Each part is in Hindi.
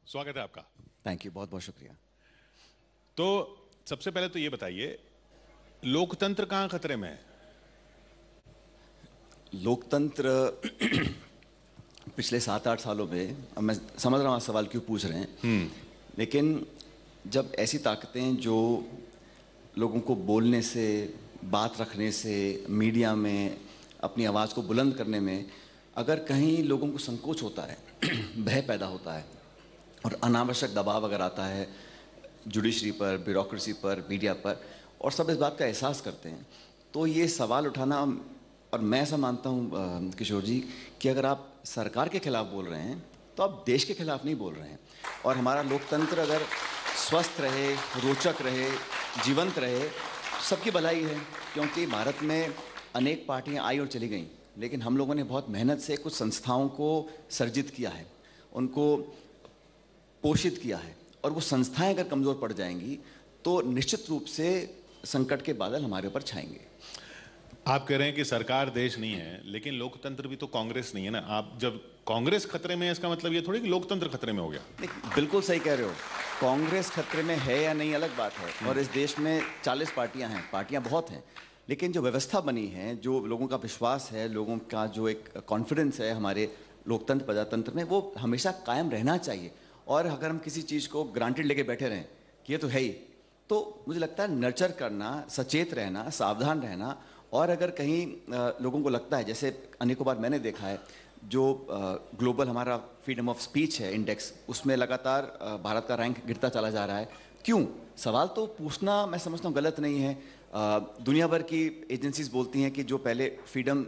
स्वागत है आपका। थैंक यू, बहुत बहुत शुक्रिया। तो सबसे पहले तो ये बताइए, लोकतंत्र कहां खतरे में है? लोकतंत्र पिछले 7-8 सालों में, अब मैं समझ रहा हूँ आप सवाल क्यों पूछ रहे हैं, लेकिन जब ऐसी ताकतें जो लोगों को बोलने से, बात रखने से, मीडिया में अपनी आवाज़ को बुलंद करने में अगर कहीं लोगों को संकोच होता है, भय पैदा होता है और अनावश्यक दबाव अगर आता है जुडिशरी पर, ब्यूरोक्रेसी पर, मीडिया पर, और सब इस बात का एहसास करते हैं, तो ये सवाल उठाना, और मैं ऐसा मानता हूँ किशोर जी कि अगर आप सरकार के खिलाफ बोल रहे हैं तो आप देश के खिलाफ नहीं बोल रहे हैं। और हमारा लोकतंत्र अगर स्वस्थ रहे, रोचक रहे, जीवंत रहे, सबकी भलाई है। क्योंकि भारत में अनेक पार्टियां आई और चली गईं, लेकिन हम लोगों ने बहुत मेहनत से कुछ संस्थाओं को सर्जित किया है, उनको पोषित किया है, और वो संस्थाएं अगर कमज़ोर पड़ जाएंगी तो निश्चित रूप से संकट के बादल हमारे ऊपर छाएंगे। आप कह रहे हैं कि सरकार देश नहीं है, लेकिन लोकतंत्र भी तो कांग्रेस नहीं है ना। आप जब कांग्रेस खतरे में है, इसका मतलब ये थोड़ी कि लोकतंत्र खतरे में हो गया। बिल्कुल सही कह रहे हो, कांग्रेस खतरे में है या नहीं अलग बात है। और इस देश में 40 पार्टियां हैं, पार्टियां बहुत हैं, लेकिन जो व्यवस्था बनी है, जो लोगों का विश्वास है, लोगों का जो एक कॉन्फिडेंस है हमारे लोकतंत्र प्रजातंत्र में, वो हमेशा कायम रहना चाहिए। और अगर हम किसी चीज़ को ग्रांटेड लेके बैठे रहें कि ये तो है ही, तो मुझे लगता है नर्चर करना, सचेत रहना, सावधान रहना। और अगर कहीं लोगों को लगता है, जैसे अनेकों बार मैंने देखा है, जो ग्लोबल हमारा फ्रीडम ऑफ स्पीच है इंडेक्स, उसमें लगातार भारत का रैंक गिरता चला जा रहा है। क्यों? सवाल तो पूछना मैं समझता हूँ गलत नहीं है। दुनिया भर की एजेंसीज बोलती हैं कि जो पहले फ्रीडम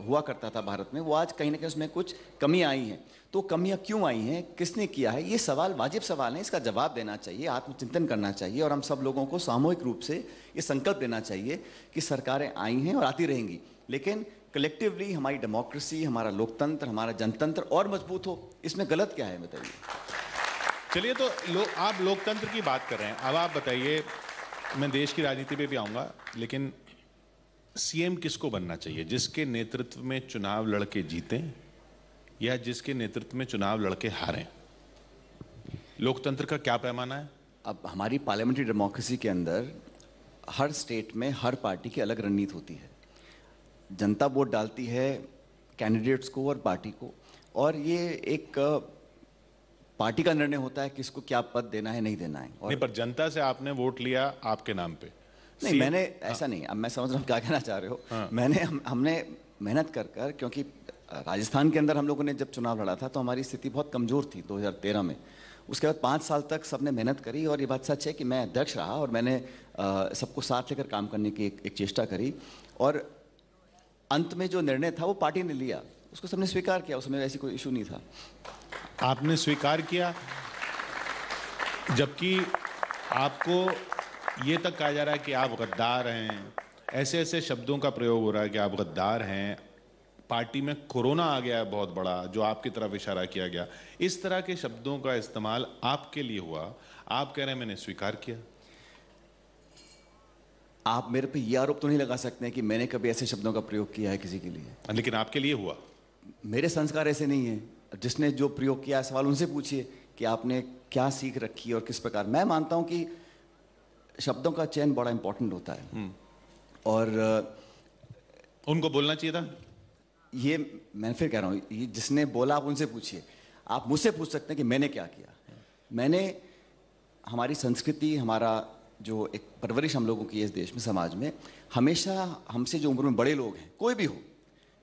हुआ करता था भारत में, वो आज कहीं ना कहीं उसमें कुछ कमियां आई हैं। तो कमियां क्यों आई हैं, किसने किया है, ये सवाल वाजिब सवाल है, इसका जवाब देना चाहिए, आत्मचिंतन करना चाहिए। और हम सब लोगों को सामूहिक रूप से ये संकल्प लेना चाहिए कि सरकारें आई हैं और आती रहेंगी, लेकिन कलेक्टिवली हमारी डेमोक्रेसी, हमारा लोकतंत्र, हमारा जनतंत्र और मजबूत हो। इसमें गलत क्या है बताइए? चलिए, तो आप लोकतंत्र की बात कर रहे हैं, अब आप बताइए, मैं देश की राजनीति पे भी आऊंगा, लेकिन सीएम किसको बनना चाहिए? जिसके नेतृत्व में चुनाव लड़के जीतें या जिसके नेतृत्व में चुनाव लड़के हारें? लोकतंत्र का क्या पैमाना है? अब हमारी पार्लियामेंट्री डेमोक्रेसी के अंदर हर स्टेट में हर पार्टी की अलग रणनीति होती है। जनता वोट डालती है कैंडिडेट्स को और पार्टी को, और ये एक पार्टी का निर्णय होता है किसको क्या पद देना है, नहीं देना है। और नहीं, पर जनता से आपने वोट लिया आपके नाम पे। नहीं, मैंने ऐसा नहीं, अब मैं समझ रहा हूँ क्या कहना चाह रहे हो। हमने मेहनत कर, क्योंकि राजस्थान के अंदर हम लोगों ने जब चुनाव लड़ा था तो हमारी स्थिति बहुत कमज़ोर थी 2013 में। उसके बाद 5 साल तक सबने मेहनत करी, और ये बात सच है कि मैं अध्यक्ष रहा और मैंने सबको साथ लेकर काम करने की एक चेष्टा करी, और अंत में जो निर्णय था वो पार्टी ने लिया, उसको सबने स्वीकार किया, उसमें ऐसी कोई इशू नहीं था। आपने स्वीकार किया, जबकि आपको ये तक कहा जा रहा है कि आप गद्दार हैं, ऐसे ऐसे शब्दों का प्रयोग हो रहा है कि आप गद्दार हैं। पार्टी में कोरोना आ गया है बहुत बड़ा, जो आपकी तरफ इशारा किया गया। इस तरह के शब्दों का इस्तेमाल आपके लिए हुआ, आप कह रहे हैं मैंने स्वीकार किया। आप मेरे पे ये आरोप तो नहीं लगा सकते हैं कि मैंने कभी ऐसे शब्दों का प्रयोग किया है किसी के लिए। लेकिन आपके लिए हुआ। मेरे संस्कार ऐसे नहीं है। जिसने जो प्रयोग किया, सवाल उनसे पूछिए कि आपने क्या सीख रखी और किस प्रकार। मैं मानता हूं कि शब्दों का चयन बड़ा इंपॉर्टेंट होता है, और उनको बोलना चाहिए था। ये मैं फिर कह रहा हूँ, ये जिसने बोला आप उनसे पूछिए। आप मुझसे पूछ सकते हैं कि मैंने क्या किया। मैंने, हमारी संस्कृति, हमारा जो एक परवरिश हम लोगों की इस देश में, समाज में, हमेशा हमसे जो उम्र में बड़े लोग हैं, कोई भी हो,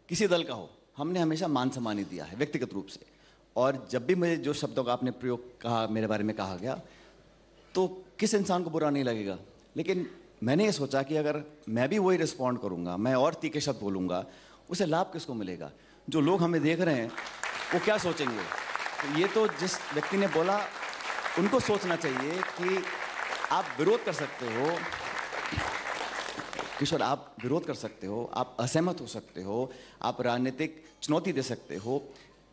किसी दल का हो, हमने हमेशा मान सम्मान ही दिया है व्यक्तिगत रूप से। और जब भी मुझे जो शब्दों का आपने प्रयोग कहा, मेरे बारे में कहा गया, तो किस इंसान को बुरा नहीं लगेगा। लेकिन मैंने ये सोचा कि अगर मैं भी वही रिस्पॉन्ड करूंगा, मैं और तीखे शब्द बोलूंगा, उसे लाभ किसको मिलेगा? जो लोग हमें देख रहे हैं वो क्या सोचेंगे? तो ये तो जिस व्यक्ति ने बोला उनको सोचना चाहिए कि आप विरोध कर सकते हो किशोर, आप विरोध कर सकते हो, आप असहमत हो सकते हो, आप राजनीतिक चुनौती दे सकते हो,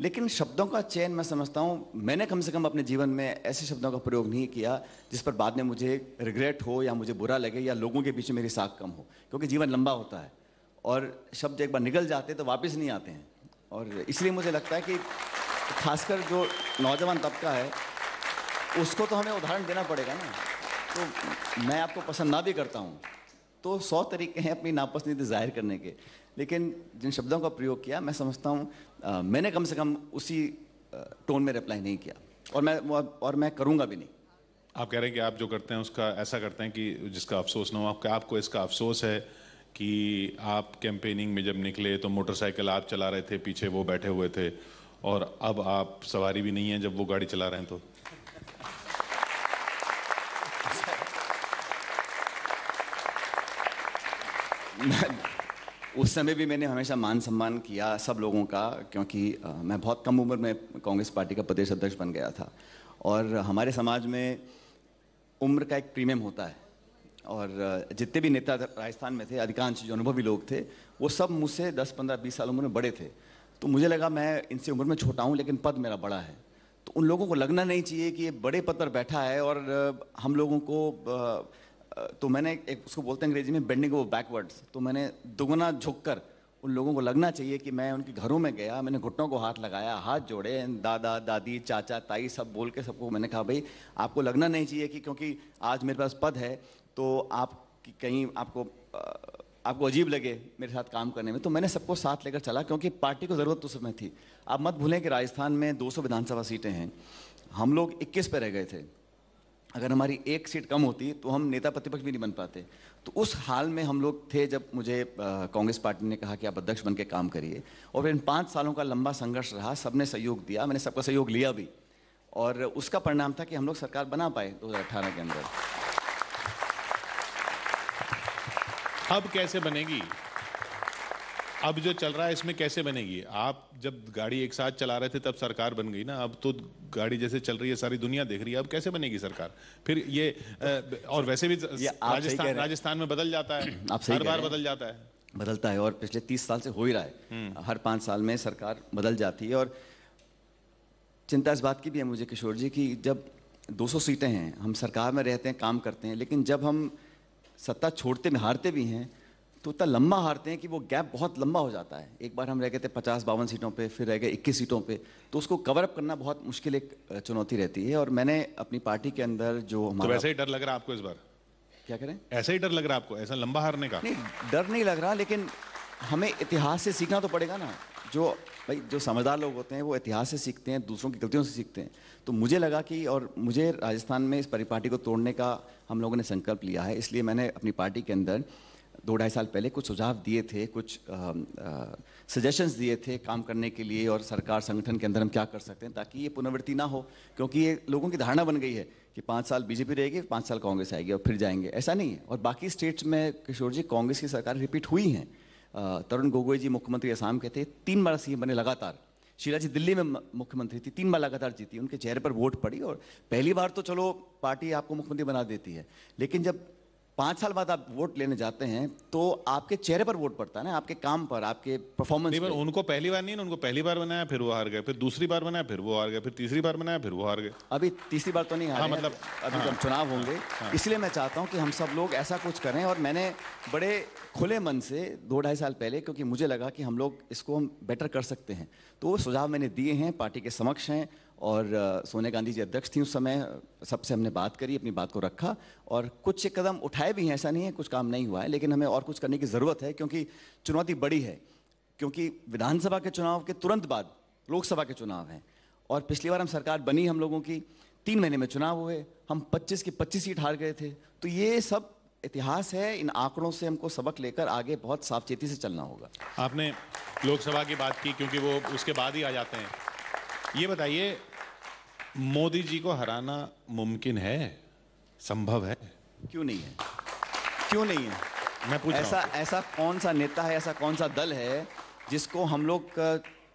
लेकिन शब्दों का चयन मैं समझता हूँ, मैंने कम से कम अपने जीवन में ऐसे शब्दों का प्रयोग नहीं किया जिस पर बाद में मुझे रिग्रेट हो या मुझे बुरा लगे या लोगों के बीच में मेरी साख कम हो। क्योंकि जीवन लंबा होता है और शब्द एक बार निकल जाते हैं तो वापस नहीं आते हैं। और इसलिए मुझे लगता है कि खासकर जो नौजवान तबका है, उसको तो हमें उदाहरण देना पड़ेगा ना। तो मैं आपको पसंद ना भी करता हूँ तो 100 तरीके हैं अपनी नापसंदीदा जाहिर करने के, लेकिन जिन शब्दों का प्रयोग किया मैं समझता हूँ मैंने कम से कम उसी टोन में रिप्लाई नहीं किया, और मैं करूँगा भी नहीं। आप कह रहे हैं कि आप जो करते हैं उसका ऐसा करते हैं कि जिसका अफसोस ना हो। आपको इसका अफसोस है कि आप कैंपेनिंग में जब निकले तो मोटरसाइकिल आप चला रहे थे, पीछे वो बैठे हुए थे, और अब आप सवारी भी नहीं है जब वो गाड़ी चला रहे हैं तो? उस समय भी मैंने हमेशा मान सम्मान किया सब लोगों का, क्योंकि मैं बहुत कम उम्र में कांग्रेस पार्टी का प्रदेश अध्यक्ष बन गया था, और हमारे समाज में उम्र का एक प्रीमियम होता है, और जितने भी नेता राजस्थान में थे, अधिकांश जो अनुभवी लोग थे, वो सब मुझसे 10, 15, 20 साल उम्र में बड़े थे। तो मुझे लगा मैं इनसे उम्र में छोटा हूँ लेकिन पद मेरा बड़ा है, तो उन लोगों को लगना नहीं चाहिए कि ये बड़े पद पर बैठा है और हम लोगों को तो मैंने एक उसको बोलते हैं अंग्रेजी में बेंडिंग ओवर बैकवर्ड्स, तो मैंने दुगना झुककर उन लोगों को लगना चाहिए कि मैं उनके घरों में गया, मैंने घुटनों को हाथ लगाया, हाथ जोड़े, दादा दादी चाचा ताई सब बोल के सबको मैंने कहा भाई आपको लगना नहीं चाहिए कि क्योंकि आज मेरे पास पद है तो आप कहीं आपको अजीब लगे मेरे साथ काम करने में। तो मैंने सबको साथ लेकर चला क्योंकि पार्टी को ज़रूरत उस समय थी। आप मत भूलें कि राजस्थान में 200 विधानसभा सीटें हैं, हम लोग 21 पे रह गए थे। अगर हमारी एक सीट कम होती तो हम नेता प्रतिपक्ष भी नहीं बन पाते। तो उस हाल में हम लोग थे जब मुझे कांग्रेस पार्टी ने कहा कि आप अध्यक्ष बन के काम करिए, और इन 5 सालों का लंबा संघर्ष रहा, सबने सहयोग दिया, मैंने सबका सहयोग लिया भी, और उसका परिणाम था कि हम लोग सरकार बना पाए 2018 के अंदर। अब कैसे बनेगी? अब जो चल रहा है इसमें कैसे बनेगी? आप जब गाड़ी एक साथ चला रहे थे तब सरकार बन गई ना, अब तो गाड़ी जैसे चल रही है सारी दुनिया देख रही है, अब कैसे बनेगी सरकार? फिर ये और वैसे भी राजस्थान में बदल जाता है, हर बार बदल जाता है, बदलता है, और पिछले 30 साल से हो ही रहा है। हर 5 साल में सरकार बदल जाती है, और चिंता इस बात की भी है मुझे किशोर जी कि जब 200 सीटें हैं, हम सरकार में रहते हैं, काम करते हैं, लेकिन जब हम सत्ता छोड़ते में हारते भी हैं तो इतना लंबा हारते हैं कि वो गैप बहुत लंबा हो जाता है। एक बार हम रह गए थे 50-52 सीटों पे, फिर रह गए 21 सीटों पे, तो उसको कवर अप करना बहुत मुश्किल एक चुनौती रहती है। और मैंने अपनी पार्टी के अंदर जो तो वैसे ही डर लग रहा है आपको इस बार? क्या करें? ऐसा ही डर लग रहा है आपको, ऐसा लंबा हारने का? नहीं, डर नहीं लग रहा, लेकिन हमें इतिहास से सीखना तो पड़ेगा ना। जो समझदार लोग होते हैं वो इतिहास से सीखते हैं, दूसरों की गलतियों से सीखते हैं। तो मुझे लगा कि, और मुझे राजस्थान में इस परिपाटी को तोड़ने का हम लोगों ने संकल्प लिया है, इसलिए मैंने अपनी पार्टी के अंदर 2-2.5 साल पहले कुछ सुझाव दिए थे, कुछ सजेशंस दिए थे काम करने के लिए, और सरकार संगठन के अंदर हम क्या कर सकते हैं ताकि ये पुनरावृत्ति ना हो। क्योंकि ये लोगों की धारणा बन गई है कि 5 साल बीजेपी रहेगी, 5 साल कांग्रेस आएगी और फिर जाएंगे, ऐसा नहीं है। और बाकी स्टेट्स में किशोर जी कांग्रेस की सरकार रिपीट हुई हैं। तरुण गोगोई जी मुख्यमंत्री असम के थे, 3 बार सीएम बने लगातार। शीला जी दिल्ली में मुख्यमंत्री थी, 3 बार लगातार जीती, उनके चेहरे पर वोट पड़ी, और पहली बार तो चलो पार्टी आपको मुख्यमंत्री बना देती है, लेकिन जब 5 साल बाद आप वोट लेने जाते हैं तो आपके चेहरे पर वोट पड़ता है ना, आपके काम पर, आपके परफॉर्मेंस पर। उनको पहली बार नहीं ना, उनको पहली बार बनाया फिर वो हार गए, फिर दूसरी बार बनाया फिर वो हार गए, फिर तीसरी बार बनाया फिर वो हार गए। अभी तीसरी बार तो नहीं हारे, मतलब अभी जब चुनाव होंगे, इसलिए मैं चाहता हूं कि हम सब लोग ऐसा कुछ करें। और मैंने बड़े खुले मन से 2-2.5 साल पहले, क्योंकि मुझे लगा कि हम लोग इसको हम बेटर कर सकते हैं, तो वो सुझाव मैंने दिए हैं, पार्टी के समक्ष हैं, और सोनिया गांधी जी अध्यक्ष थी उस समय, सबसे हमने बात करी, अपनी बात को रखा, और कुछ कदम उठाए भी हैं, ऐसा नहीं है कुछ काम नहीं हुआ है, लेकिन हमें और कुछ करने की ज़रूरत है, क्योंकि चुनौती बड़ी है। क्योंकि विधानसभा के चुनाव के तुरंत बाद लोकसभा के चुनाव हैं, और पिछली बार हम सरकार बनी हम लोगों की, 3 महीने में चुनाव हुए, हम 25 की 25 सीट हार गए थे। तो ये सब इतिहास है, इन आंकड़ों से हमको सबक लेकर आगे बहुत सावचेती से चलना होगा। आपने लोकसभा की बात की, क्योंकि वो उसके बाद ही आ जाते हैं। ये बताइए, मोदी जी को हराना मुमकिन है, संभव है? क्यों नहीं है, क्यों नहीं है? मैं पूछ रहा हूं। ऐसा कौन सा नेता है, ऐसा कौन सा दल है जिसको हम लोग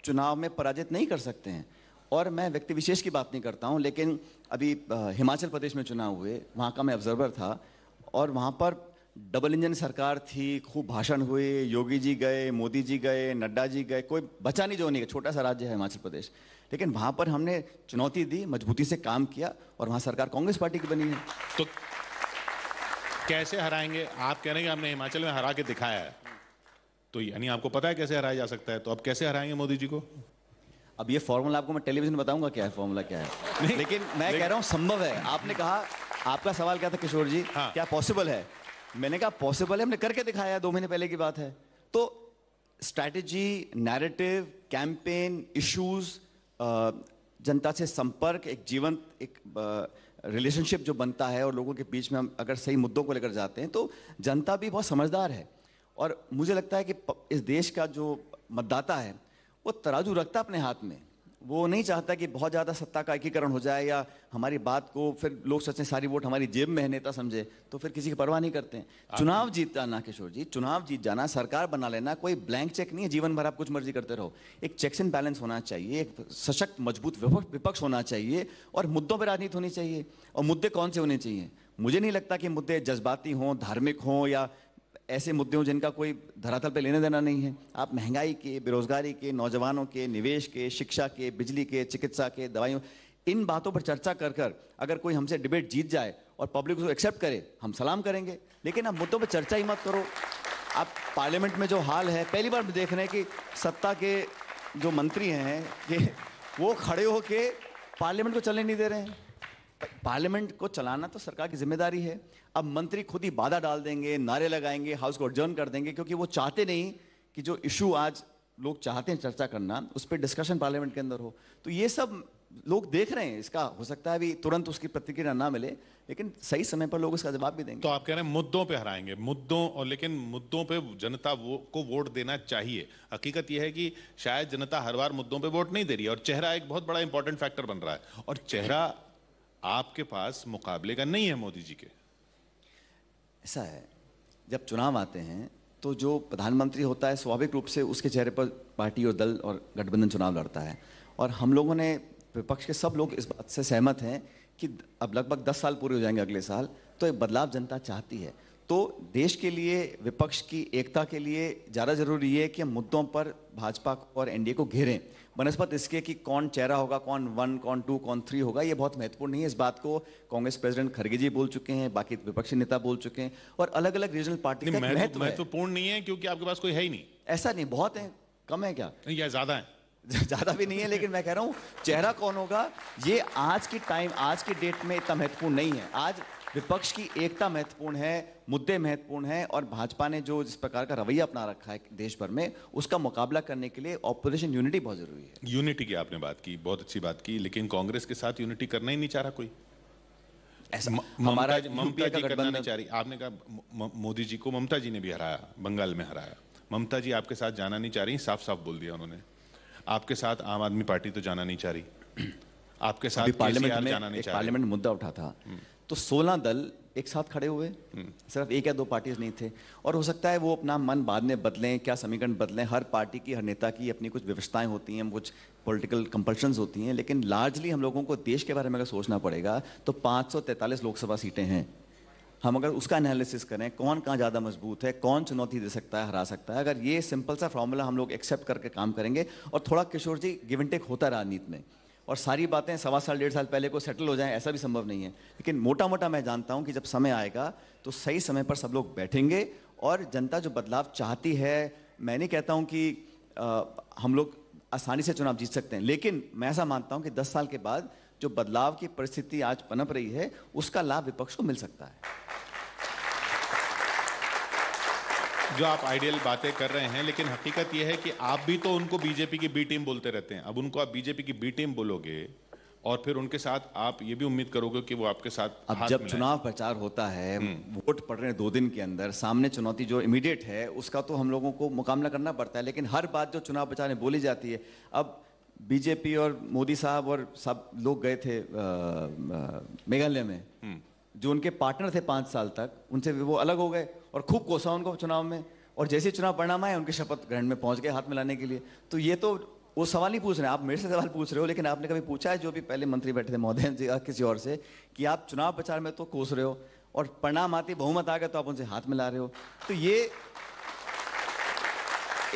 चुनाव में पराजित नहीं कर सकते हैं? और मैं व्यक्ति विशेष की बात नहीं करता हूं, लेकिन अभी हिमाचल प्रदेश में चुनाव हुए, वहां का मैं ऑब्जर्वर था, और वहां पर डबल इंजन सरकार थी, खूब भाषण हुए, योगी जी गए, मोदी जी गए, नड्डा जी गए, कोई बचा नहीं जो नहीं गया। छोटा सा राज्य है हिमाचल प्रदेश, लेकिन वहां पर हमने चुनौती दी, मजबूती से काम किया, और वहां सरकार कांग्रेस पार्टी की बनी है। तो कैसे हराएंगे? आप कह रहे हैं कि हमने हिमाचल में हरा के दिखाया है, तो यानी आपको पता है कैसे हराया जा सकता है, तो अब कैसे हराएंगे मोदी जी को? अब ये फॉर्मूला आपको मैं टेलीविजन में बताऊंगा क्या है, फॉर्मूला क्या है, लेकिन मैं कह रहा हूं संभव है। आपने कहा, आपका सवाल क्या था किशोर जी? हाँ। क्या पॉसिबल है? मैंने कहा पॉसिबल है, हमने करके दिखाया, 2 महीने पहले की बात है। तो स्ट्रैटेजी, नैरेटिव, कैंपेन, इश्यूज, जनता से संपर्क, एक जीवंत एक रिलेशनशिप जो बनता है और लोगों के बीच में हम अगर सही मुद्दों को लेकर जाते हैं तो जनता भी बहुत समझदार है। और मुझे लगता है कि इस देश का जो मतदाता है वो तराजू रखता अपने हाथ में, वो नहीं चाहता कि बहुत ज़्यादा सत्ता का एकीकरण हो जाए या हमारी बात को फिर लोग सोचें सारी वोट हमारी जेब में है, नेता समझे, तो फिर किसी की परवाह नहीं करते हैं। चुनाव जीत जाना किशोर जी, चुनाव जीत जाना, सरकार बना लेना कोई ब्लैंक चेक नहीं है, जीवन भर आप कुछ मर्जी करते रहो। एक चेक्स एंड बैलेंस होना चाहिए, एक सशक्त मजबूत विपक्ष होना चाहिए और मुद्दों पर राजनीति होनी चाहिए। और मुद्दे कौन से होने चाहिए? मुझे नहीं लगता कि मुद्दे जज्बाती हों, धार्मिक हों या ऐसे मुद्दे हों जिनका कोई धरातल पे लेने देना नहीं है। आप महंगाई के, बेरोजगारी के, नौजवानों के, निवेश के, शिक्षा के, बिजली के, चिकित्सा के, दवाइयों, इन बातों पर चर्चा कर कर अगर कोई हमसे डिबेट जीत जाए और पब्लिक उसको एक्सेप्ट करे, हम सलाम करेंगे। लेकिन आप मुद्दों पर चर्चा ही मत करो। आप पार्लियामेंट में जो हाल है, पहली बार देख रहे हैं कि सत्ता के जो मंत्री हैं कि वो खड़े होके पार्लियामेंट को चलने नहीं दे रहे हैं। पार्लियामेंट को चलाना तो सरकार की जिम्मेदारी है। अब मंत्री खुद ही बाधा डाल देंगे, नारे लगाएंगे, हाउस को एडजर्न कर देंगे, क्योंकि वो चाहते नहीं कि जो इशू आज लोग चाहते हैं चर्चा करना, उस पर डिस्कशन पार्लियामेंट के अंदर हो। तो ये सब लोग देख रहे हैं। इसका हो सकता है अभी तुरंत उसकी प्रतिक्रिया ना मिले, लेकिन सही समय पर लोग इसका जवाब भी देंगे। तो आप कह रहे हैं मुद्दों पे हराएंगे, मुद्दों, और लेकिन मुद्दों पे जनता को वोट देना चाहिए। हकीकत यह है कि शायद जनता हर बार मुद्दों पे वोट नहीं दे रही है और चेहरा एक बहुत बड़ा इंपॉर्टेंट फैक्टर बन रहा है। और चेहरा आपके पास मुकाबले का नहीं है मोदी जी के। ऐसा है, जब चुनाव आते हैं तो जो प्रधानमंत्री होता है स्वाभाविक रूप से उसके चेहरे पर पार्टी और दल और गठबंधन चुनाव लड़ता है। और हम लोगों ने, विपक्ष के सब लोग इस बात से सहमत हैं कि अब लगभग 10 साल पूरे हो जाएंगे अगले साल, तो एक बदलाव जनता चाहती है। तो देश के लिए, विपक्ष की एकता के लिए ज़्यादा जरूरी है कि हम मुद्दों पर भाजपा और एनडीए को घेरें, बनस्पत इसके कि कौन चेहरा होगा, कौन 1, कौन 2, कौन 3 होगा, ये बहुत महत्वपूर्ण नहीं है। इस बात को कांग्रेस प्रेसिडेंट खड़गे जी बोल चुके हैं, बाकी विपक्षी नेता बोल चुके हैं, और अलग अलग रीजनल पार्टी का महत्व है। महत्वपूर्ण नहीं है क्योंकि आपके पास कोई है ही नहीं। ऐसा नहीं, बहुत है, कम है क्या? या ज्यादा है? ज्यादा भी नहीं है, लेकिन मैं कह रहा हूँ चेहरा कौन होगा ये आज की टाइम, आज की डेट में इतना महत्वपूर्ण नहीं है। आज विपक्ष की एकता महत्वपूर्ण है, मुद्दे महत्वपूर्ण हैं, और भाजपा ने जो जिस प्रकार का रवैया अपना रखा है देश भर में, उसका मुकाबला करने के लिए ऑपोजिशन यूनिटी बहुत जरूरी है। यूनिटी की आपने बात की, बहुत अच्छी बात की, लेकिन कांग्रेस के साथ यूनिटी करना ही नहीं चाह रहा कोई। ऐसा ममता जी करना नहीं चाह रही। आपने कहा मोदी जी को ममता जी ने भी हराया, बंगाल में हराया। ममता जी आपके साथ जाना नहीं चाह रही, साफ साफ बोल दिया उन्होंने। आपके साथ आम आदमी पार्टी तो जाना नहीं चाह रही, आपके साथ पार्लियामेंट में जाना नहीं चाह रही। पार्लियामेंट मुद्दा उठा था तो 16 दल एक साथ खड़े हुए, सिर्फ 1 या 2 पार्टीज नहीं थे। और हो सकता है वो अपना मन बाद में बदलें, क्या समीकरण बदलें, हर पार्टी की, हर नेता की अपनी कुछ व्यवस्थाएं होती हैं, कुछ पॉलिटिकल कंपल्शंस होती हैं, लेकिन लार्जली हम लोगों को देश के बारे में अगर सोचना पड़ेगा तो 543 लोकसभा सीटें हैं। हम अगर उसका एनालिसिस करें, कौन कहाँ ज़्यादा मजबूत है, कौन चुनौती दे सकता है, हरा सकता है, अगर ये सिंपल सा फॉर्मूला हम लोग एक्सेप्ट करके काम करेंगे, और थोड़ा किशोर जी गिव एंड टेक होता है राजनीति में, और सारी बातें 1.25 साल 1.5 साल पहले को सेटल हो जाएं, ऐसा भी संभव नहीं है। लेकिन मोटा मोटा मैं जानता हूं कि जब समय आएगा तो सही समय पर सब लोग बैठेंगे, और जनता जो बदलाव चाहती है, मैं नहीं कहता हूं कि हम लोग आसानी से चुनाव जीत सकते हैं, लेकिन मैं ऐसा मानता हूं कि 10 साल के बाद जो बदलाव की परिस्थिति आज पनप रही है उसका लाभ विपक्ष को मिल सकता है। जो आप आइडियल बातें कर रहे हैं, लेकिन हकीकत यह है कि आप भी तो उनको बीजेपी की बी टीम बोलते रहते हैं। अब उनको आप बीजेपी की बी टीम बोलोगे और फिर उनके साथ आप ये भी उम्मीद करोगे कि वो आपके साथ अब हाथ जब मिलाएं। चुनाव प्रचार होता है, वोट पड़ रहे हैं 2 दिन के अंदर, सामने चुनौती जो इमीडिएट है उसका तो हम लोगों को मुकाबला करना पड़ता है, लेकिन हर बात जो चुनाव प्रचार में बोली जाती है, अब बीजेपी और मोदी साहब और सब लोग गए थे मेघालय में, जो उनके पार्टनर थे 5 साल तक, उनसे वो अलग हो गए और खूब कोसा उनको चुनाव में, और जैसे चुनाव परिणाम आए उनके शपथ ग्रहण में पहुंच गए हाथ मिलाने के लिए। तो ये तो वो सवाल नहीं पूछ रहे हैं, आप मेरे से सवाल पूछ रहे हो, लेकिन आपने कभी पूछा है जो भी पहले मंत्री बैठे थे महोदय जी किसी और से, कि आप चुनाव प्रचार में तो कोस रहे हो और परिणाम आते बहुमत आ गया तो आप उनसे हाथ मिला रहे हो। तो ये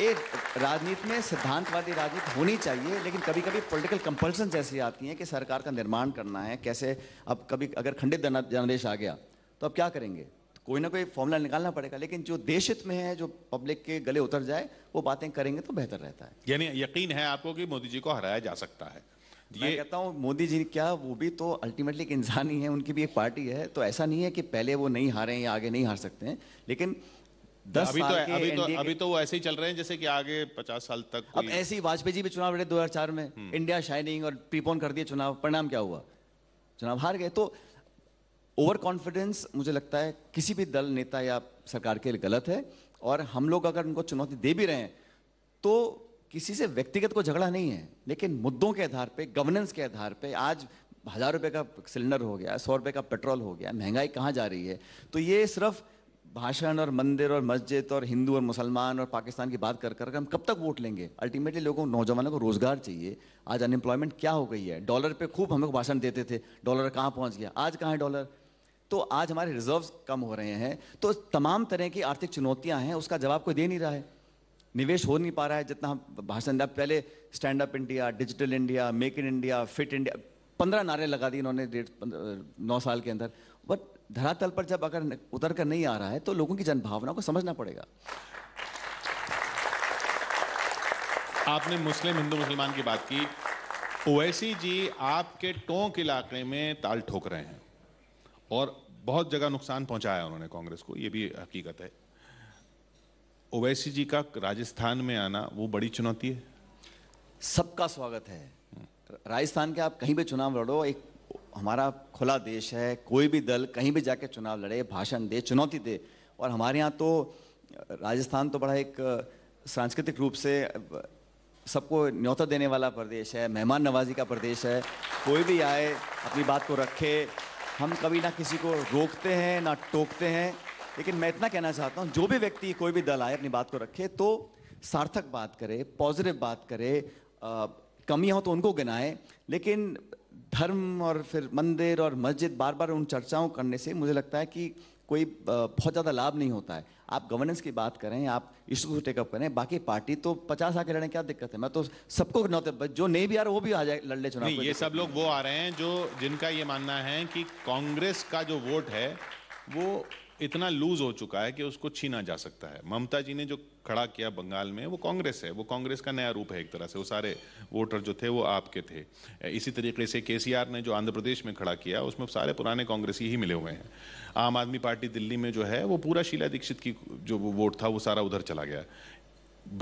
एक राजनीति में सिद्धांतवादी राजनीति होनी चाहिए, लेकिन कभी कभी पॉलिटिकल कंपल्सन जैसी आती हैं कि सरकार का निर्माण करना है कैसे। अब कभी अगर खंडित जनादेश आ गया तो अब क्या करेंगे? कोई ना कोई फॉर्मूला निकालना पड़ेगा, लेकिन जो देश हित में है, जो पब्लिक के गले उतर जाए, वो बातें करेंगे तो बेहतर रहता है। यानी यकीन है आपको कि मोदी जी को हराया जा सकता है? मैं कहता हूँ मोदी जी क्या, वो भी तो अल्टीमेटली एक इंसान ही है, उनकी भी एक पार्टी है, तो ऐसा नहीं है कि पहले वो नहीं हारे या आगे नहीं हार सकते हैं, लेकिन 10 साल के अभी तो वो ऐसे ही चल रहे हैं जैसे कि आगे 50 साल तक अब ऐसे ही वाजपेयी जी भी चुनाव लड़े 2004 में, इंडिया शाइनिंग, और प्रीपोन कर दिए चुनाव, परिणाम क्या हुआ? चुनाव हार गए। तो ओवर कॉन्फिडेंस मुझे लगता है किसी भी दल, नेता या सरकार के लिए गलत है, और हम लोग अगर उनको चुनौती दे भी रहे हैं तो किसी से व्यक्तिगत को झगड़ा नहीं है, लेकिन मुद्दों के आधार पे, गवर्नेंस के आधार पे। आज 1000 रुपए का सिलेंडर हो गया, 100 रुपए का पेट्रोल हो गया, महंगाई कहाँ जा रही है? तो ये सिर्फ भाषण और मंदिर और मस्जिद और हिंदू और मुसलमान और पाकिस्तान की बात कर कर हम कब तक वोट लेंगे? अल्टीमेटली लोगों, नौजवानों को रोजगार चाहिए। आज अनएम्प्लॉयमेंट क्या हो गई है? डॉलर पे खूब हम लोग भाषण देते थे, डॉलर कहाँ पहुँच गया, आज कहाँ है डॉलर? तो आज हमारे रिजर्व्स कम हो रहे हैं। तो तमाम तरह की आर्थिक चुनौतियां हैं, उसका जवाब कोई दे नहीं रहा है। निवेश हो नहीं पा रहा है जितना हम भाषण दिया। पहले stand up India, digital India, make in India, fit India, 15 नारे लगा दिए इन्होंने 9 साल के अंदर। बट धरातल पर जब अगर उतर कर नहीं आ रहा है तो लोगों की जनभावना को समझना पड़ेगा। आपने मुस्लिम, हिंदू, मुसलमान की बात की। ओवैसी जी आपके टोंक इलाके में ताल ठोक रहे हैं और बहुत जगह नुकसान पहुंचाया उन्होंने कांग्रेस को, ये भी हकीकत है। ओवैसी जी का राजस्थान में आना वो बड़ी चुनौती है? सबका स्वागत है। राजस्थान के आप कहीं भी चुनाव लड़ो, एक हमारा खुला देश है, कोई भी दल कहीं भी जाके चुनाव लड़े, भाषण दे, चुनौती दे। और हमारे यहाँ तो राजस्थान तो बड़ा एक सांस्कृतिक रूप से सबको न्योता देने वाला प्रदेश है, मेहमान नवाजी का प्रदेश है। कोई भी आए अपनी बात को रखे, हम कभी ना किसी को रोकते हैं ना टोकते हैं। लेकिन मैं इतना कहना चाहता हूँ, जो भी व्यक्ति, कोई भी दल आए, अपनी बात को रखे तो सार्थक बात करे, पॉजिटिव बात करे, कमियां हो तो उनको गिनाए। लेकिन धर्म और फिर मंदिर और मस्जिद बार बार उन चर्चाओं करने से मुझे लगता है कि कोई बहुत ज़्यादा लाभ नहीं होता है। आप गवर्नेंस की बात करें, आप इशू को टेकअप करें, बाकी पार्टी तो 50 आके लड़ने, क्या दिक्कत है? मैं तो सबको जो नहीं भी आ रहा वो भी आ जाए, लड़ ले चुनाव। नहीं, ये सब लोग वो आ रहे हैं जो जिनका ये मानना है कि कांग्रेस का जो वोट है वो इतना लूज हो चुका है कि उसको छीना जा सकता है। ममता जी ने जो खड़ा किया बंगाल में, वो कांग्रेस है, वो कांग्रेस का नया रूप है एक तरह से। वो सारे वोटर जो थे वो आपके थे। इसी तरीके से केसीआर ने जो आंध्र प्रदेश में खड़ा किया, उसमें सारे पुराने कांग्रेसी ही मिले हुए हैं। आम आदमी पार्टी दिल्ली में जो है वो पूरा शीला दीक्षित की जो वोट था वो सारा उधर चला गया।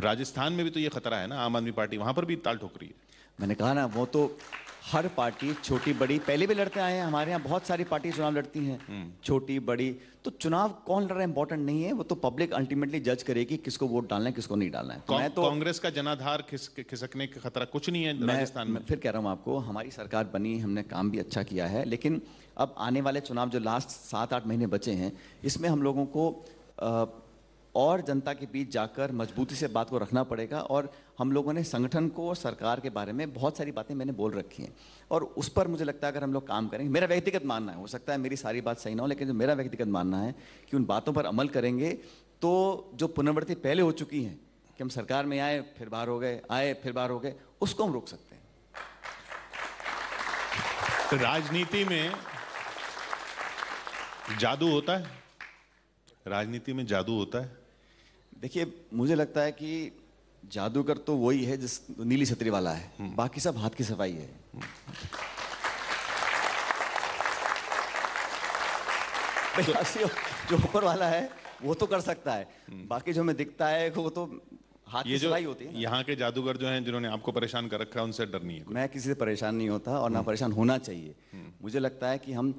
राजस्थान में भी तो ये खतरा है ना, आम आदमी पार्टी वहां पर भी ताल ठोक रही है। मैंने कहा ना, वो तो हर पार्टी, छोटी बड़ी, पहले भी लड़ते आए हैं। हमारे यहाँ बहुत सारी पार्टी चुनाव लड़ती हैं, छोटी बड़ी। तो चुनाव कौन लड़ रहा है इंपॉर्टेंट नहीं है, वो तो पब्लिक अल्टीमेटली जज करेगी किसको वोट डालना है, किसको नहीं डालना है। मैं तो कांग्रेस का जनाधार खिसकने का खतरा कुछ नहीं है राजस्थान में। मैं फिर कह रहा हूँ आपको, हमारी सरकार बनी, हमने काम भी अच्छा किया है, लेकिन अब आने वाले चुनाव जो लास्ट 7-8 महीने बचे हैं, इसमें हम लोगों को और जनता के बीच जाकर मजबूती से बात को रखना पड़ेगा। और हम लोगों ने संगठन को और सरकार के बारे में बहुत सारी बातें मैंने बोल रखी हैं, और उस पर मुझे लगता है अगर हम लोग काम करेंगे, मेरा व्यक्तिगत मानना है, हो सकता है मेरी सारी बात सही ना हो, लेकिन जो मेरा व्यक्तिगत मानना है कि उन बातों पर अमल करेंगे तो जो पुनरावृत्ति पहले हो चुकी हैं कि हम सरकार में आए फिर बाहर हो गए, आए फिर बाहर हो गए, उसको हम रोक सकते हैं। राजनीति में जादू होता है? राजनीति में जादू होता है? देखिए, मुझे लगता है कि जादूगर तो वही है जिस नीली छतरी वाला है, बाकी सब हाथ की सफाई है। जो ऊपर वाला है वो तो कर सकता है, बाकी जो हमें दिखता है वो तो हाथ की सफाई होती है। यहाँ के जादूगर जो हैं जिन्होंने आपको परेशान कर रखा है, उनसे डर नहीं है? मैं किसी से परेशान नहीं होता और ना परेशान होना चाहिए। मुझे लगता है कि हम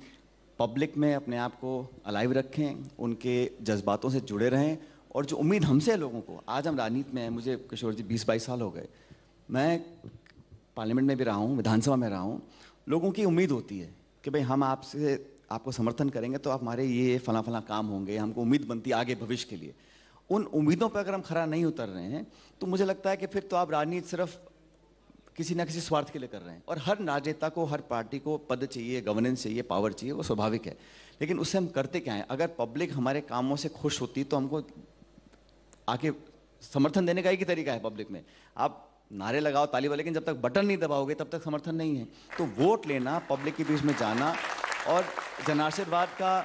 पब्लिक में अपने आप को अलाइव रखें, उनके जज्बातों से जुड़े रहें, और जो उम्मीद हमसे है लोगों को। आज हम राजनीति में हैं, मुझे किशोर जी 20-22 साल हो गए, मैं पार्लियामेंट में भी रहा हूँ, विधानसभा में रहा हूँ। लोगों की उम्मीद होती है कि भाई हम आपको समर्थन करेंगे तो आप हमारे ये फला फला काम होंगे, हमको उम्मीद बनती है आगे भविष्य के लिए। उन उम्मीदों पर अगर हम खरा नहीं उतर रहे हैं तो मुझे लगता है कि फिर तो आप राजनीति सिर्फ किसी ना किसी स्वार्थ के लिए कर रहे हैं। और हर राजनेता को, हर पार्टी को पद चाहिए, गवर्नेंस चाहिए, पावर चाहिए, वो स्वाभाविक है। लेकिन उससे हम करते क्या है? अगर पब्लिक हमारे कामों से खुश होती तो हमको आके समर्थन देने का एक ही तरीका है पब्लिक में, आप नारे लगाओ, ताली बजाओ, लेकिन जब तक बटन नहीं दबाओगे तब तक समर्थन नहीं है। तो वोट लेना, पब्लिक के बीच में जाना और जनाशीर्वाद का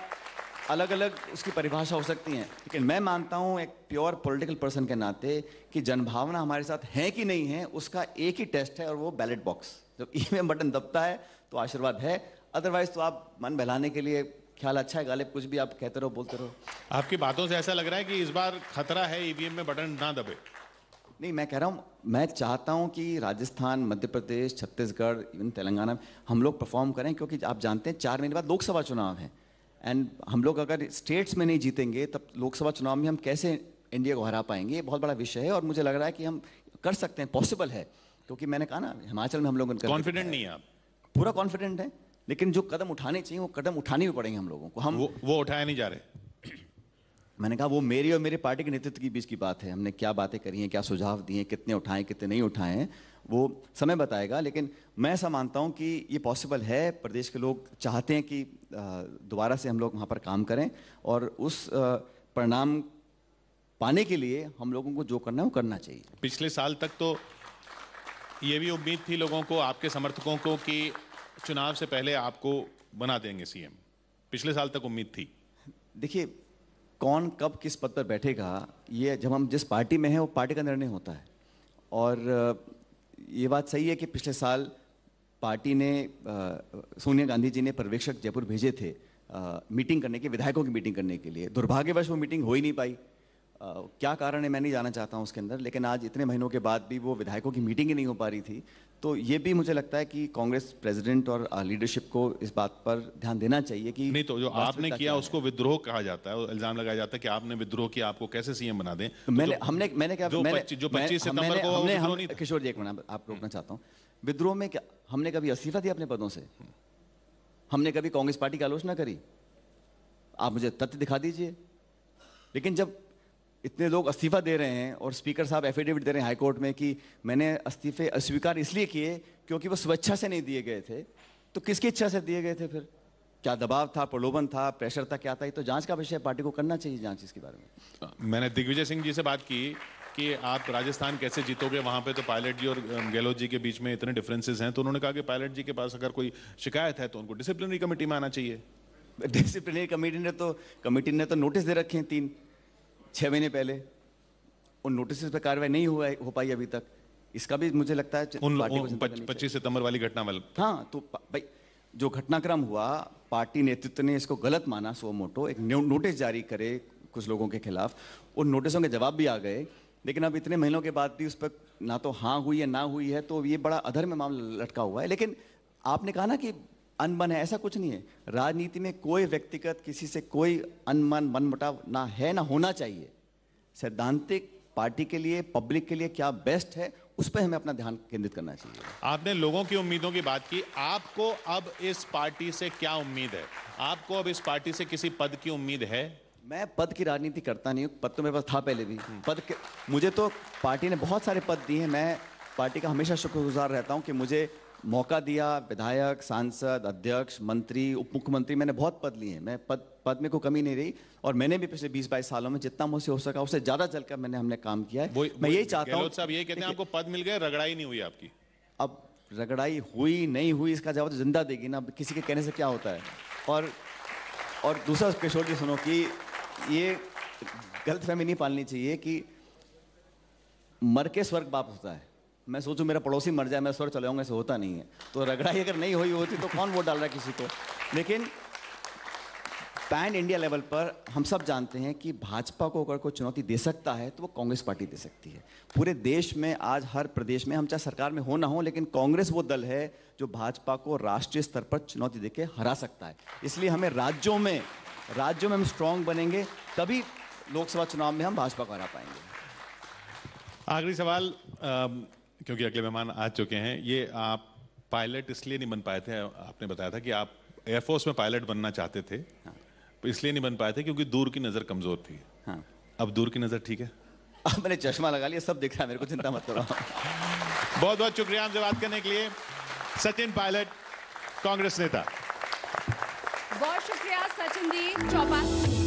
अलग अलग उसकी परिभाषा हो सकती हैं, लेकिन मैं मानता हूं एक प्योर पॉलिटिकल पर्सन के नाते कि जनभावना हमारे साथ है कि नहीं है उसका एक ही टेस्ट है, और वो बैलेट बॉक्स। जब ईवीएम बटन दबता है तो आशीर्वाद है, अदरवाइज तो आप मन बहलाने के लिए ख्याल अच्छा है गालिब, कुछ भी आप कहते रहो बोलते रहो। आपकी बातों से ऐसा लग रहा है कि इस बार खतरा है ईवीएम में बटन ना दबे। नहीं, मैं कह रहा हूँ, मैं चाहता हूँ कि राजस्थान, मध्य प्रदेश, छत्तीसगढ़, इवन तेलंगाना में हम लोग परफॉर्म करें, क्योंकि आप जानते हैं 4 महीने बाद लोकसभा चुनाव है, एंड हम लोग अगर स्टेट्स में नहीं जीतेंगे तब लोकसभा चुनाव में हम कैसे इंडिया को हरा पाएंगे, ये बहुत बड़ा विषय है। और मुझे लग रहा है कि हम कर सकते हैं, पॉसिबल है, क्योंकि मैंने कहा ना हिमाचल में हम लोग कॉन्फिडेंट नहीं है आप? पूरा कॉन्फिडेंट है, लेकिन जो कदम उठाने चाहिए वो कदम उठाने भी पड़ेंगे हम लोगों को। हम वो उठाए नहीं जा रहे। मैंने कहा वो मेरी और मेरे पार्टी के नेतृत्व के बीच की बात है, हमने क्या बातें करी हैं, क्या सुझाव दिए, कितने उठाएं कितने नहीं उठाए हैं, वो समय बताएगा। लेकिन मैं ऐसा मानता हूं कि ये पॉसिबल है, प्रदेश के लोग चाहते हैं कि दोबारा से हम लोग वहाँ पर काम करें, और उस परिणाम पाने के लिए हम लोगों को जो करना है वो करना चाहिए। पिछले साल तक तो ये भी उम्मीद थी लोगों को, आपके समर्थकों को, कि चुनाव से पहले आपको बना देंगे सीएम। पिछले साल तक उम्मीद थी। देखिए, कौन कब किस पद पर बैठेगा, ये जब हम जिस पार्टी में हैं वो पार्टी का निर्णय होता है। और ये बात सही है कि पिछले साल पार्टी ने सोनिया गांधी जी ने पर्यवेक्षक जयपुर भेजे थे मीटिंग करने के, विधायकों की मीटिंग करने के लिए। दुर्भाग्यवश वो मीटिंग हो ही नहीं पाई। क्या कारण है मैं नहीं जानना चाहता हूँ उसके अंदर, लेकिन आज इतने महीनों के बाद भी वो विधायकों की मीटिंग ही नहीं हो पा रही थी। तो ये भी मुझे लगता है कि कांग्रेस प्रेसिडेंट और लीडरशिप को इस बात पर ध्यान देना चाहिए कि नहीं, तो जो आपने किया उसको विद्रोह कहा जाता है, इल्जाम लगाया जाता है कि आपने विद्रोह किया, आपको कैसे सीएम बना दें। तो मैंने क्या, जो 25 सितंबर को विद्रोह नहीं था। किशोर जी, एक मिनट आप रोकना चाहता हूँ। विद्रोह में क्या हमने कभी इस्तीफा दिया अपने पदों से? हमने कभी कांग्रेस पार्टी की आलोचना करी? आप मुझे तथ्य दिखा दीजिए। लेकिन जब इतने लोग इस्तीफा दे रहे हैं और स्पीकर साहब एफिडेविट दे रहे हैं हाईकोर्ट में कि मैंने इस्तीफे अस्वीकार इसलिए किए क्योंकि वो स्वेच्छा से नहीं दिए गए थे, तो किसकी इच्छा से दिए गए थे? फिर क्या दबाव था, प्रलोभन था, प्रेशर था, क्या था? ये तो जांच का विषय, पार्टी को करना चाहिए जांच इसके बारे में। मैंने दिग्विजय सिंह जी से बात की कि आप राजस्थान कैसे जीतोगे, वहां पे तो पायलट जी और गहलोत जी के बीच में इतने डिफरेंसेस हैं। तो उन्होंने कहा कि पायलट जी के पास अगर कोई शिकायत है तो उनको डिसिप्लिनरी कमेटी में आना चाहिए। डिसिप्लिनरी कमेटी ने तो नोटिस दे रखे हैं 3-6 महीने पहले। उन नोटिस पे कार्रवाई नहीं हो पाई अभी तक। इसका भी मुझे लगता है 25 सितंबर वाली घटना वाला। हाँ, तो भाई जो घटनाक्रम हुआ, पार्टी नेतृत्व ने इसको गलत माना, सो मोटो एक नोटिस जारी करे कुछ लोगों के खिलाफ। उन नोटिसों के जवाब भी आ गए, लेकिन अब इतने महीनों के बाद भी उस पर ना तो हाँ हुई है ना हुई है, तो ये बड़ा अधर में मामला लटका हुआ है। लेकिन आपने कहा ना कि अनबन है, ऐसा कुछ नहीं है। राजनीति में कोई व्यक्तिगत किसी से कोई अनबन मनमुटाव ना है, ना होना चाहिए। सैद्धांतिक पार्टी के लिए, पब्लिक के लिए क्या बेस्ट है, उस पर हमें अपना ध्यान केंद्रित करना चाहिए। आपने लोगों की उम्मीदों की बात की, आपको अब इस पार्टी से क्या उम्मीद है? आपको अब इस पार्टी से किसी पद की उम्मीद है? मैं पद की राजनीति करता नहीं हूँ, पद तो मेरे पास था पहले भी। मुझे तो पार्टी ने बहुत सारे पद दिए हैं। मैं पार्टी का हमेशा शुक्रगुजार रहता हूँ कि मुझे मौका दिया। विधायक, सांसद, अध्यक्ष, मंत्री, उप मुख्यमंत्री, मैंने बहुत पद लिए हैं। मैं पद में कोई कमी नहीं रही, और मैंने भी पिछले 20-22 सालों में जितना मुझसे हो सका उससे ज्यादा चलकर हमने काम किया है। मैं यही चाहता हूँ। गहलोत साहब यही कहते हैं आपको पद मिल गए, रगड़ाई नहीं हुई आपकी। अब रगड़ाई हुई नहीं हुई इसका जवाब तो जिंदा देगी ना, किसी के कहने से क्या होता है। और दूसरा किशोर जी सुनो कि ये गलतफहमी नहीं पालनी चाहिए कि मर के स्वर्ग वापस होता है। मैं सोचूं मेरा पड़ोसी मर जाए, मैं स्वर्ग चले जाऊंगा, ऐसे होता नहीं है। तो रगड़ाई अगर नहीं हुई होती तो कौन वोट डाल रहा है किसी को। लेकिन पैन इंडिया लेवल पर हम सब जानते हैं कि भाजपा को अगर कोई चुनौती दे सकता है तो वो कांग्रेस पार्टी दे सकती है। पूरे देश में आज हर प्रदेश में, हम चाहे सरकार में हो ना हो, लेकिन कांग्रेस वो दल है जो भाजपा को राष्ट्रीय स्तर पर चुनौती देके हरा सकता है। इसलिए हमें राज्यों में हम स्ट्रांग बनेंगे, तभी लोकसभा चुनाव में हम भाजपा को हरा पाएंगे। आखिरी सवाल, क्योंकि अगले मेहमान आ चुके हैं। ये आप पायलट इसलिए नहीं बन पाए थे, आपने बताया था कि आप एयरफोर्स में पायलट बनना चाहते थे। हाँ। इसलिए नहीं बन पाए थे क्योंकि दूर की नजर कमजोर थी। हाँ। अब दूर की नजर ठीक है? अब मैंने चश्मा लगा लिया, सब दिख रहा है मेरे को, चिंता मत करो। बहुत बहुत शुक्रिया हमसे बात करने के लिए, सचिन पायलट, कांग्रेस नेता। बहुत शुक्रिया सचिन जी। चौपाल